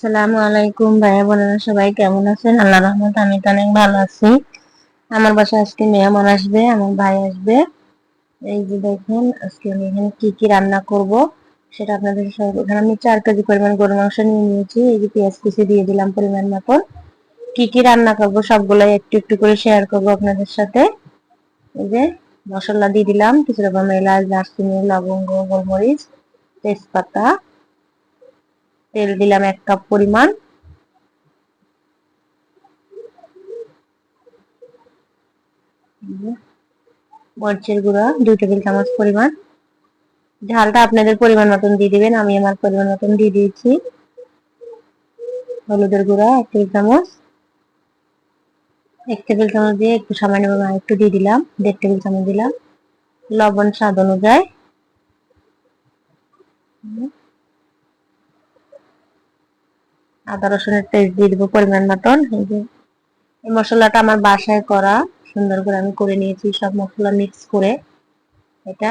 আসসালামু আলাইকুম ভাইয়া বোনেরা, সবাই কেমন আছেন? আল্লাহর রহমতে আমি তো অনেক ভালো আছি। আমার বাসায় আজকে মেহমান আসবে, আমার ভাই আসবে। এই যে দেখেন আজকে আমি এখানে কি কি রান্না করব সেটা আপনাদের সাথে। এখানে আমি 4 কেজি পরিমাণ গরুর মাংস নিয়ে নিয়েছি। এই যে পেঁয়াজ কুচি দিয়ে দিলাম পরিমাণ মতন। কি কি রান্না করব সবগুলাই একটু একটু করে শেয়ার করব আপনাদের সাথে। এই যে মশলা দিয়ে দিলাম কিছু রকম এলাচ, দারচিনি, লবঙ্গ, গোলমরিচ, তেজপাতা। তেল দিলাম 1 কাপ পরিমাণ। মরিচের গুঁড়া 2 টেবিল চামচ পরিমাণ। ঝালটা আপনাদের পরিমাণ মতন দিয়ে দিবেন, আমি আমার পরিমাণ মতন দিয়ে দিয়েছি। হলুদের গুঁড়া 1 টেবিল চামচ। 1 টেবিল চামচ দিয়ে একটু সামান্য একটু দিয়ে দিলাম, 1.5 টেবিল চামচ দিলাম। লবণ স্বাদ অনুযায়ী। আদা রসুনের পেস্ট দিয়ে দিব পরিমাণ মতন। এই মশলাটা আমার বাসায় করা, সুন্দর করে আমি করে নিয়েছি সব মশলা মিক্স করে। এটা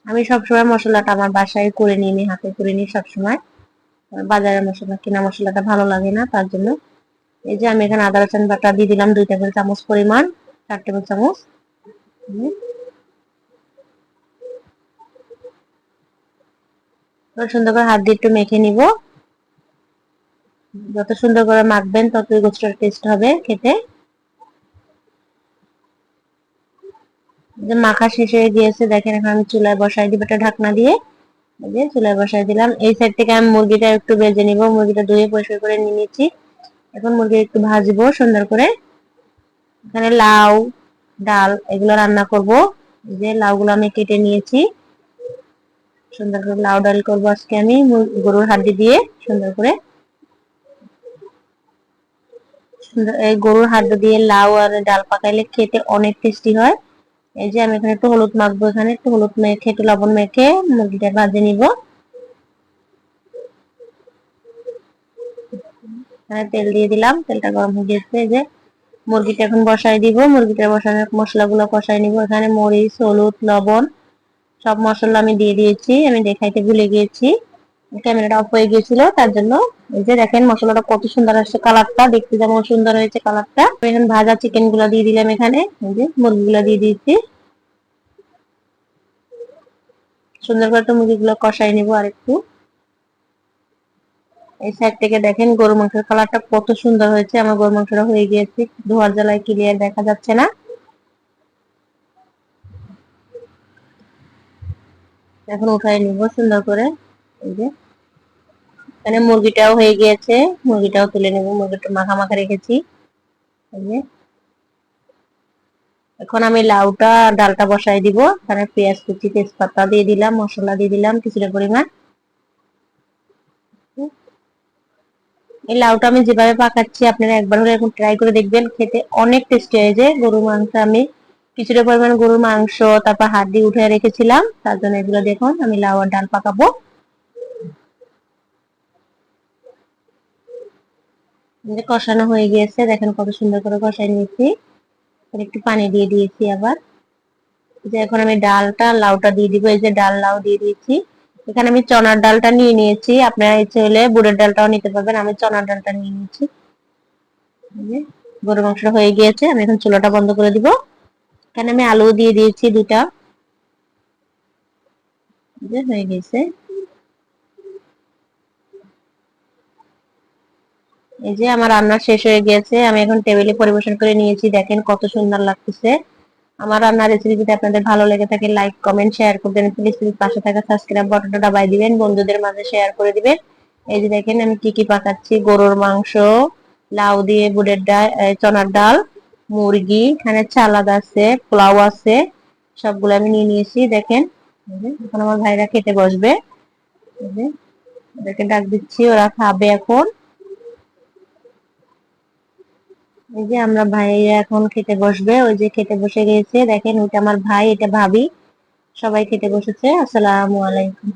আমি সবসময় মশলাটা আমার বাসায় করে নিই, আমি হাতে করে নিই সবসময়। বাজারের মশলা, কেনা মশলাটা ভালো লাগে না, তার জন্য। এই যে আমি এখানে আদা রসুন বাটা দিয়ে দিলাম 2 টেবিল চামচ পরিমাণ, 4 টেবিল চামচ। সুন্দর করে হাত দিয়ে একটু মেখে নিব। যত সুন্দর করে মাখবেন ততই গোছটার টেস্ট হবে খেতে। যে মাখা শেষ হয়ে গিয়েছে, দেখেন এখন আমি চুলায় বসাই দিব একটা ঢাকনা দিয়ে। এই যে চুলায় বসাই দিলাম। এই সাইড থেকে আমি মুরগিটা একটু ভেজে নিব। মুরগিটা ধুয়ে পরিষ্কার করে নিয়ে নিয়েছি। এখন মুরগি একটু ভাজবো সুন্দর করে। এখানে লাউ, ডাল এগুলো রান্না করব। এই যে লাউগুলো আমি কেটে নিয়েছি। সুন্দর করে লাউ ডাল করবো আজকে আমি গরুর হাড্ডি দিয়ে সুন্দর করে। এই গরুর হাড্ডি দিয়ে লাউ আর ডাল পাকাইলে খেতে অনেক টেস্টি হয়। এই যে আমি এখানে একটু হলুদ মাখবো, এখানে একটু হলুদ মেখে একটু লবণ মেখে মুরগিটা ভাজে নিব। এখানে তেল দিয়ে দিলাম, তেলটা গরম হয়ে গেছে। যে মুরগিটা এখন বসাই দিব, মুরগিটা বসানোর মশলাগুলো কষাই নিব। এখানে মরিচ, হলুদ, লবণ সব মশলা আমি দিয়ে দিয়েছি। আমি দেখাইতে ভুলে গিয়েছি, ক্যামেরাটা অফ হয়ে গিয়েছিল তার জন্য। এই যে দেখেন মশলাটা কত সুন্দর আসছে, কালারটা দেখতে যেমন সুন্দর হয়েছে কালারটা। এখন ভাজা চিকেন গুলা দিয়ে দিলাম এখানে। এই যে মুরগিগুলা দিয়ে দিয়েছি। সুন্দর করে তো মুরগিগুলো কষাই নিব আর একটু। এই সাইড থেকে দেখেন গরু মাংসের কালারটা কত সুন্দর হয়েছে। আমার গরু মাংসটা হয়ে গিয়েছে, ধোয়ার জ্বালায় ক্লিয়ার দেখা যাচ্ছে না। এখন উঠাই নিব সুন্দর করে। এই যে এখানে মুরগিটাও হয়ে গিয়েছে, মুরগিটাও তুলে নেব। মুরগিটা মাখা মাখা রেখেছি। এই যে এখন আমি লাউটা ডালটা বসাই দিব। এখানে পেঁয়াজ কুচি, তেজপাতা দিয়ে দিলাম, মশলা দিয়ে দিলাম কিছুটা পরিমাণ। এই লাউটা আমি যেভাবে পাকাচ্ছি আপনারা একবার হলে এখন ট্রাই করে দেখবেন, খেতে অনেক টেস্টি হয়েছে। গরুর মাংস আমি কিছুটা পরিমাণ গরুর মাংস তারপর হাড্ডি উঠে রেখেছিলাম, তার জন্য এগুলো দেখুন আমি লাউ আর ডাল পাকাবো। কষানো হয়ে গিয়েছে, দেখেন কত সুন্দর করে কষাই নিয়েছি। একটু পানি দিয়ে দিয়েছি আবার। যে এখন আমি ডালটা লাউটা দিয়ে দিব। এই যে ডাল লাউ দিয়ে দিয়েছি। এখানে আমি চনার ডালটা নিয়ে নিয়েছি, আপনারা ইচ্ছে হলে বুটের ডালটাও নিতে পারবেন। আমি চনার ডালটা নিয়ে নিয়েছি। গরুর মাংসটা হয়ে গিয়েছে, আমি এখন চুলাটা বন্ধ করে দিব। এখানে আমি আলু দিয়ে দিয়েছি 2টা। হয়ে গেছে। এই যে আমার রান্না শেষ হয়ে গিয়েছে, আমি এখন টেবিলে পরিবেশন করে নিয়েছি। দেখেন কত সুন্দর লাগতেছে। আমার রান্নার রেসিপি যদি আপনাদের ভালো লেগে থাকে লাইক কমেন্ট শেয়ার করবেন, প্লিজ পাশে থাকা সাবস্ক্রাইব বাটনটা দাবাই দিবেন, বন্ধুদের মাঝে শেয়ার করে দিবেন। এই যে দেখেন আমি কি কি পাকাচ্ছি, গরুর মাংস, লাউ দিয়ে বুটের ডাল, চনার ডাল, মুরগি, এখানে সালাদ আছে, পোলাও আছে, সবগুলো আমি নিয়ে নিয়েছি। দেখেন এখন আমার ভাইরা খেতে বসবে। ওদেরকে ডাক দিচ্ছি, ওরা খাবে এখন। এই যে আমরা ভাইরা এখন খেতে বসবে। ওই যে খেতে বসে গেছে, দেখেন ওইটা আমার ভাই, এটা ভাবি, সবাই খেতে বসেছে। আসসালামু আলাইকুম।